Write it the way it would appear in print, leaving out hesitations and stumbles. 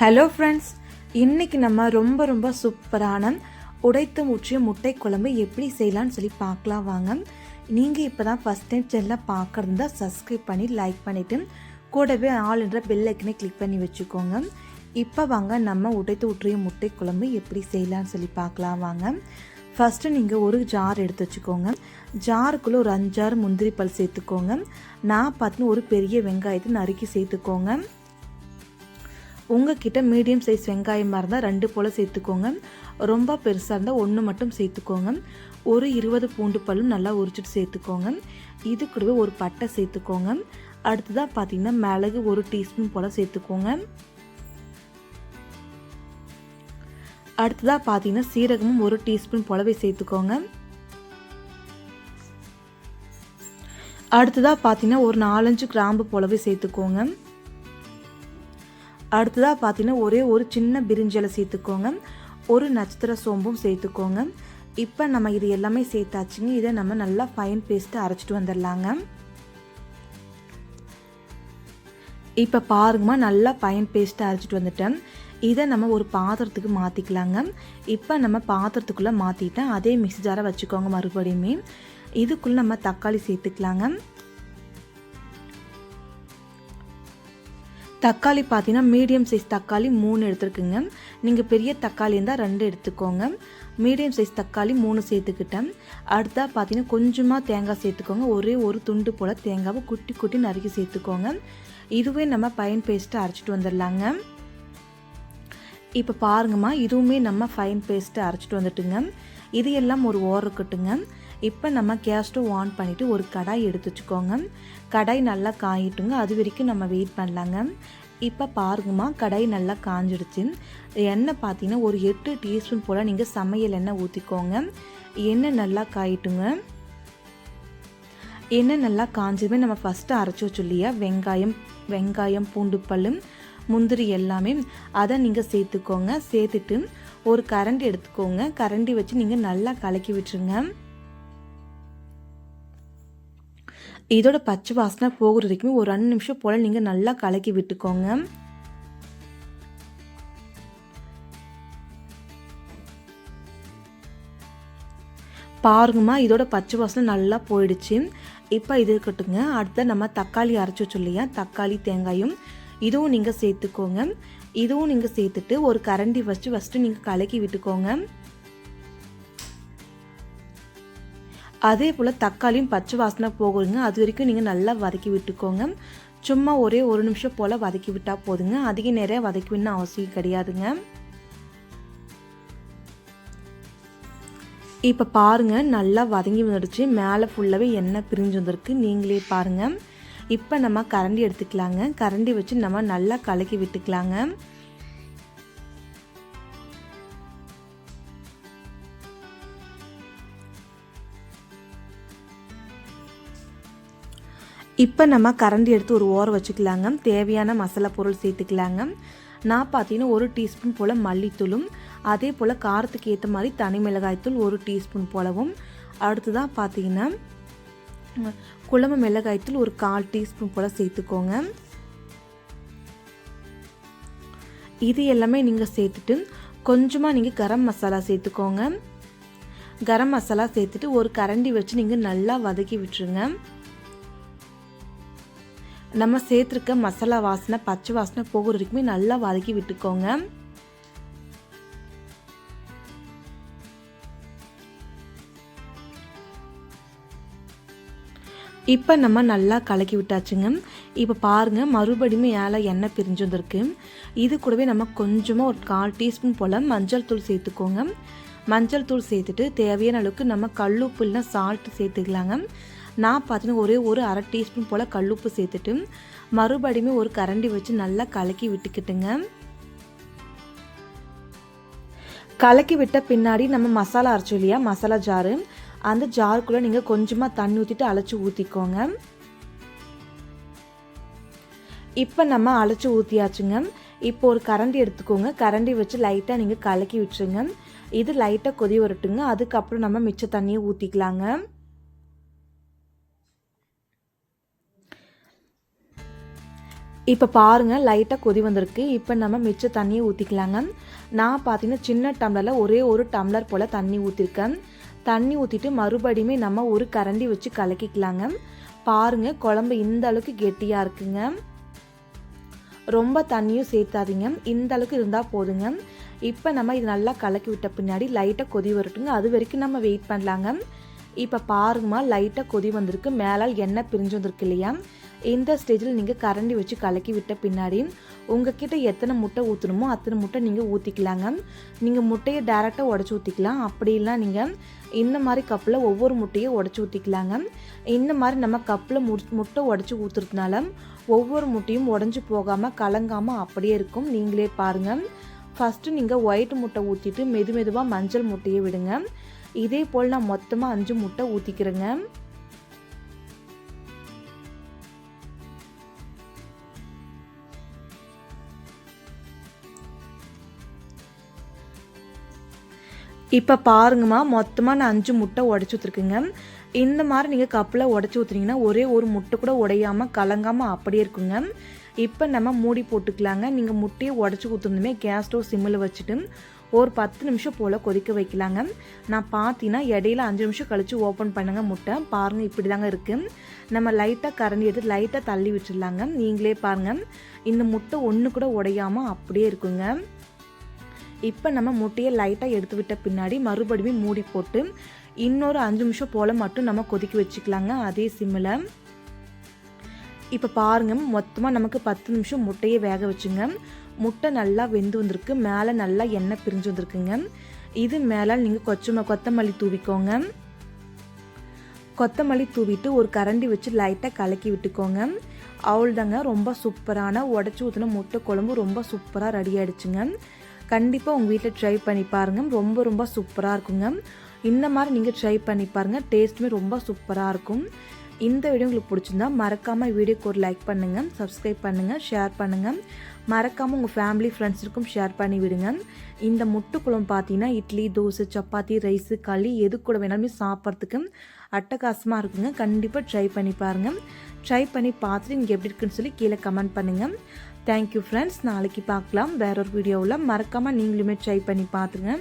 Hello friends, இன்றைக்கி நம்ம ரொம்ப சூப்பரான உடைத்து ஊற்றிய முட்டை குழம்பு எப்படி செய்யலான்னு சொல்லி பார்க்கலாம் வாங்க. நீங்கள் இப்போ தான் ஃபஸ்ட் டைம் சேனலில் பார்க்குறதா சப்ஸ்கிரைப் பண்ணி லைக் பண்ணிவிட்டு கூடவே ஆல்ன்ற பெல் ஐக்கனை கிளிக் பண்ணி வச்சுக்கோங்க. இப்போ வாங்க நம்ம உடைத்து ஊற்றிய முட்டை குழம்பு எப்படி செய்யலான்னு சொல்லி பார்க்கலாம் வாங்க. ஃபஸ்ட்டு நீங்கள் ஒரு ஜார் எடுத்து வச்சுக்கோங்க. ஜாருக்குள்ளே ஒரு 5-6 முந்திரி பல் சேர்த்துக்கோங்க. நான் பார்த்தினா ஒரு பெரிய வெங்காயத்தை நறுக்கி சேர்த்துக்கோங்க. உங்ககிட்ட மீடியம் சைஸ் வெங்காயமாக இருந்தால் 2 போல் சேர்த்துக்கோங்க. ரொம்ப பெருசாக இருந்தால் 1 மட்டும் சேர்த்துக்கோங்க. ஒரு 20 பூண்டு பல்லும் நல்லா உரிச்சிட்டு சேர்த்துக்கோங்க. இது கூடவே ஒரு பட்டை சேர்த்துக்கோங்க. அடுத்ததாக பார்த்திங்கன்னா மிளகு 1 டீஸ்பூன் போல் சேர்த்துக்கோங்க. அடுத்ததாக பார்த்திங்கன்னா சீரகமும் 1 டீஸ்பூன் போலவே சேர்த்துக்கோங்க. அடுத்ததாக பார்த்திங்கன்னா ஒரு 4-5 கிராம்பு போலவே சேர்த்துக்கோங்க. அடுத்ததாக பார்த்தீங்கன்னா ஒரே ஒரு சின்ன பிரிஞ்சலை சேர்த்துக்கோங்க. ஒரு நட்சத்திர சோம்பும் சேர்த்துக்கோங்க. இப்போ நம்ம இது எல்லாமே சேர்த்தாச்சுங்க. இதை நம்ம நல்லா ஃபைன் பேஸ்ட்டு அரைச்சிட்டு வந்துடலாங்க. இப்போ பாருங்கம்மா, நல்லா ஃபைன் பேஸ்ட்டு அரைச்சிட்டு வந்துட்டேன். இதை நம்ம ஒரு பாத்திரத்துக்கு மாற்றிக்கலாங்க. இப்போ நம்ம பாத்திரத்துக்குள்ளே மாற்றிட்டேன். அதே மிக்ஸி ஜாரை வச்சுக்கோங்க. மறுபடியுமே இதுக்குள்ளே நம்ம தக்காளி சேர்த்துக்கலாங்க. தக்காளி பார்த்தீங்கன்னா மீடியம் சைஸ் தக்காளி 3 எடுத்துருக்குங்க. நீங்கள் பெரிய தக்காளி இருந்தால் 2 எடுத்துக்கோங்க. மீடியம் சைஸ் தக்காளி 3 சேர்த்துக்கிட்டேன். அடுத்தா பார்த்தீங்கன்னா கொஞ்சமாக தேங்காய் சேர்த்துக்கோங்க. ஒரே ஒரு துண்டு போல் தேங்காவை குட்டி நறுக்கி சேர்த்துக்கோங்க. இதுவே நம்ம ஃபைன் பேஸ்ட்டு அரைச்சிட்டு வந்துடலாங்க. இப்போ பாருங்கம்மா, இதுவுமே நம்ம ஃபைன் பேஸ்ட்டு அரைச்சிட்டு வந்துட்டுங்க. இது எல்லாம் ஒரு இருக்கட்டுங்க. இப்போ நம்ம கேஸ் ஸ்டவ் ஆன் பண்ணிவிட்டு ஒரு கடாய் எடுத்து வச்சுக்கோங்க. கடாய் நல்லா காயிட்டுங்க. அது வரைக்கும் நம்ம வெயிட் பண்ணலாங்க. இப்போ பாருங்கம்மா, கடாய் நல்லா காஞ்சிடுச்சு. எண்ணெய் பார்த்தீங்கன்னா ஒரு 8 டீஸ்பூன் போல் நீங்கள் சமையல் எண்ணெய் ஊற்றிக்கோங்க. எண்ணெய் நல்லா காயிட்டுங்க. எண்ணெய் நல்லா காஞ்சதுமே நம்ம ஃபஸ்ட்டு அரைச்சி வச்சு இல்லையா வெங்காயம் பூண்டு பல் முந்திரி எல்லாமே அதை நீங்கள் சேர்த்துக்கோங்க. சேர்த்துட்டு ஒரு கரண்டி எடுத்துக்கோங்க. கரண்டி வச்சு நீங்கள் நல்லா கலக்கி விட்டுருங்க. இதோட பச்சை வாசனை போகிற வரைக்கும் ஒரு 2 நிமிஷம் போல் நீங்கள் நல்லா கலக்கி விட்டுக்கோங்க. பாருங்கம்மா, இதோட பச்சை வாசனை நல்லா போயிடுச்சு. இப்போ இது இருக்கட்டுங்க. அடுத்த நம்ம தக்காளி அரைச்சி வச்சோம் இல்லையா, தக்காளி தேங்காயும் இதுவும் நீங்கள் சேர்த்துக்கோங்க. இதுவும் நீங்கள் சேர்த்துட்டு ஒரு கரண்டி வச்சு ஃபஸ்ட்டு நீங்கள் கலக்கி விட்டுக்கோங்க. அதே போல் தக்காளியும் பச்சை வாசனை போகுங்க. அது வரைக்கும் நீங்கள் நல்லா வதக்கி விட்டுக்கோங்க. சும்மா ஒரே 1 நிமிஷம் போல் வதக்கி விட்டால் போதுங்க. அதிக நேரம் வதக்கி விடணும் அவசியம் கிடையாதுங்க. இப்போ பாருங்கள், நல்லா வதங்கி வந்துடுச்சு. மேலே ஃபுல்லாகவே எண்ணெய் பிரிஞ்சு வந்திருக்கு. நீங்களே பாருங்கள். இப்போ நம்ம கரண்டி எடுத்துக்கலாங்க. கரண்டி வச்சு நம்ம நல்லா கலக்கி விட்டுக்கலாங்க. இப்போ நம்ம கரண்டி எடுத்து ஒரு ஓரம் வச்சுக்கலாங்க. தேவையான மசாலா பொருள் சேர்த்துக்கலாங்க. நான் பார்த்தீங்கன்னா 1 டீஸ்பூன் போல் மல்லித்தூளும் அதே போல் காரத்துக்கு ஏற்ற மாதிரி தனி மிளகாய்த்தூள் 1 டீஸ்பூன் போலவும், அடுத்ததாக பார்த்தீங்கன்னா குழம்பு மிளகாய்த்தூள் ஒரு 1/4 டீஸ்பூன் போல் சேர்த்துக்கோங்க. இது எல்லாமே நீங்கள் சேர்த்துட்டு கொஞ்சமாக நீங்கள் கரம் மசாலா சேர்த்துக்கோங்க. கரம் மசாலா சேர்த்துட்டு ஒரு கரண்டி வச்சு நீங்கள் நல்லா வதக்கி விட்டுருங்க. நம்ம சேர்த்துருக்க மசாலா வாசனை பச்சை வாசனை போகிற வரைக்குமே நல்லா வதக்கி விட்டுக்கோங்க. இப்போ நம்ம நல்லா கலக்கி விட்டாச்சுங்க. இப்போ பாருங்கள், மறுபடியும் மேலே எண்ணெய் பிரிஞ்சு வந்திருக்கு. இது கூடவே நம்ம கொஞ்சமாக ஒரு 1/4 டீஸ்பூன் போல் மஞ்சள் தூள் சேர்த்துக்கோங்க. மஞ்சள் தூள் சேர்த்துட்டு தேவையான அளவுக்கு நம்ம கல்லுப்பு இல்லைனா சால்ட்டு சேர்த்துக்கலாங்க. நான் பார்த்தீங்கன்னா ஒரே ஒரு 1/2 டீஸ்பூன் போல் கல்லுப்பு சேர்த்துட்டு மறுபடியும் ஒரு கரண்டி வச்சு நல்லா கலக்கி விட்டுக்கிட்டுங்க. கலக்கி விட்ட பின்னாடி நம்ம மசாலா அரைச்சோம் இல்லையா, மசாலா ஜாரு, அந்த ஜாருக்குள்ளே நீங்கள் கொஞ்சமாக தண்ணி ஊற்றிட்டு அரைச்சி ஊற்றிக்கோங்க. இப்போ நம்ம அரைச்சி ஊற்றியாச்சுங்க. இப்போ ஒரு கரண்டி எடுத்துக்கோங்க. கரண்டி வச்சு லைட்டாக நீங்கள் கலக்கி விட்டுருங்க. இது லைட்டாக கொதி வரட்டுங்க. அதுக்கப்புறம் நம்ம மிச்ச தண்ணியை ஊற்றிக்கலாங்க. இப்போ பாருங்கள் லைட்டாக கொதி வந்திருக்கு. இப்போ நம்ம மிச்ச தண்ணியை ஊற்றிக்கலாங்க. நான் பார்த்தீங்கன்னா சின்ன டம்ளரில் ஒரே ஒரு டம்ளர் போல் தண்ணி ஊற்றிருக்கேன். தண்ணி ஊற்றிட்டு மறுபடியுமே நம்ம ஒரு கரண்டி வச்சு கலக்கிக்கலாங்க. பாருங்கள் குழம்பு இந்த அளவுக்கு கெட்டியாக இருக்குங்க. ரொம்ப தண்ணியும் சேர்த்தாதீங்க, இந்த அளவுக்கு இருந்தால் போதுங்க. இப்போ நம்ம இது நல்லா கலக்கி விட்ட பின்னாடி லைட்டாக கொதி வரட்டுங்க. அது வரைக்கும் நம்ம வெயிட் பண்ணலாங்க. இப்போ பாருங்கம்மா லைட்டாக கொதி வந்திருக்கு, மேலால் எண்ணெய் பிரிஞ்சு வந்திருக்கு இல்லையா. இந்த ஸ்டேஜில் நீங்கள் கரண்டி வச்சு கலக்கி விட்ட பின்னாடி உங்ககிட்ட எத்தனை முட்டை ஊற்றணுமோ அத்தனை முட்டை நீங்கள் ஊற்றிக்கலாங்க. நீங்கள் முட்டையை டேரெக்டாக உடச்சி ஊற்றிக்கலாம், அப்படி இல்லை நீங்கள் இந்த மாதிரி கப்பில் ஒவ்வொரு முட்டையை உடச்சி ஊற்றிக்கலாங்க. இந்த மாதிரி நம்ம கப்பில் முட்டை உடச்சி ஊற்றுறதுனால ஒவ்வொரு முட்டையும் உடஞ்சி போகாமல் கலங்காமல் அப்படியே இருக்கும். நீங்களே பாருங்கள். ஃபஸ்ட்டு நீங்கள் ஒயிட் முட்டை ஊற்றிட்டு மெதுவாக மஞ்சள் முட்டையை விடுங்க. இதே போல் நான் மொத்தமாக 5 முட்டை ஊற்றிக்கிறேங்க. இப்போ பாருங்கம்மா, மொத்தமாக நான் 5 முட்டை உடச்சி ஊற்றிருக்குங்க. இந்த மாதிரி நீங்கள் கப்பில் உடச்சி ஊற்றுனீங்கன்னா ஒரே ஒரு முட்டை கூட உடையாமல் கலங்காமல் அப்படியே இருக்குங்க. இப்போ நம்ம மூடி போட்டுக்கலாங்க. நீங்கள் முட்டையை உடச்சி ஊற்றுனதுமே கேஸ் ஸ்டவ் சிம்மில் வச்சுட்டு ஒரு 10 நிமிஷம் போல் கொதிக்க வைக்கலாங்க. நான் பார்த்தீங்கன்னா இடையில 5 நிமிஷம் கழித்து ஓப்பன் பண்ணுங்க முட்டை. பாருங்கள் இப்படி தாங்க இருக்குது. நம்ம லைட்டாக கரண்டி எடுத்து லைட்டாக தள்ளி விட்டுடலாங்க. நீங்களே பாருங்கள், இந்த முட்டை ஒன்று கூட உடையாமல் அப்படியே இருக்குங்க. இப்போ நம்ம முட்டையை லைட்டாக எடுத்து விட்ட பின்னாடி மறுபடியும் மூடி போட்டு இன்னொரு 5 நிமிஷம் போல் மட்டும் நம்ம கொதிக்க வச்சுக்கலாங்க அதே சிம்மில். இப்போ பாருங்கள், மொத்தமாக நமக்கு 10 நிமிஷம் முட்டையை வேக வச்சுங்க. முட்டை நல்லா வெந்து வந்திருக்கு, மேலே நல்லா எண்ணெய் பிரிஞ்சு வந்திருக்குங்க. இது மேலே நீங்கள் கொத்தமல்லி தூவிக்கோங்க. கொத்தமல்லி தூவிட்டு ஒரு கரண்டி வச்சு லைட்டாக கலக்கி விட்டுக்கோங்க. அவ்வளோதாங்க, ரொம்ப சூப்பரான உடச்சி ஊற்றின முட்டை குழம்பு ரொம்ப சூப்பராக ரெடி ஆகிடுச்சுங்க. கண்டிப்பாக உங்கள் வீட்டில் ட்ரை பண்ணி பாருங்கள், ரொம்ப சூப்பராக இருக்குங்க. இந்த மாதிரி நீங்கள் ட்ரை பண்ணி பாருங்கள், டேஸ்ட்டுமே ரொம்ப சூப்பராக இருக்கும். இந்த வீடியோ உங்களுக்கு பிடிச்சிருந்தா மறக்காமல் வீடியோக்கு ஒரு லைக் பண்ணுங்கள், சப்ஸ்கிரைப் பண்ணுங்கள், ஷேர் பண்ணுங்கள். மறக்காமல் உங்கள் ஃபேமிலி ஃப்ரெண்ட்ஸுக்கும் ஷேர் பண்ணி விடுங்க. இந்த முட்டை குழம்பு பார்த்தீங்கன்னா இட்லி, தோசை, சப்பாத்தி, ரைஸு, களி எது கூட வேணாலுமே சாப்பிட்றதுக்கு அட்டகாசமாக இருக்குங்க. கண்டிப்பாக ட்ரை பண்ணி பாருங்கள். ட்ரை பண்ணி பார்த்துட்டு நீங்கள் எப்படி இருக்குன்னு சொல்லி கீழே கமெண்ட் பண்ணுங்கள். Thank you friends. நாளைக்கு பார்க்கலாம் வேற ஒரு வீடியோவில். மறக்காமல் நீங்களுமே ட்ரை பண்ணி பார்த்துங்க.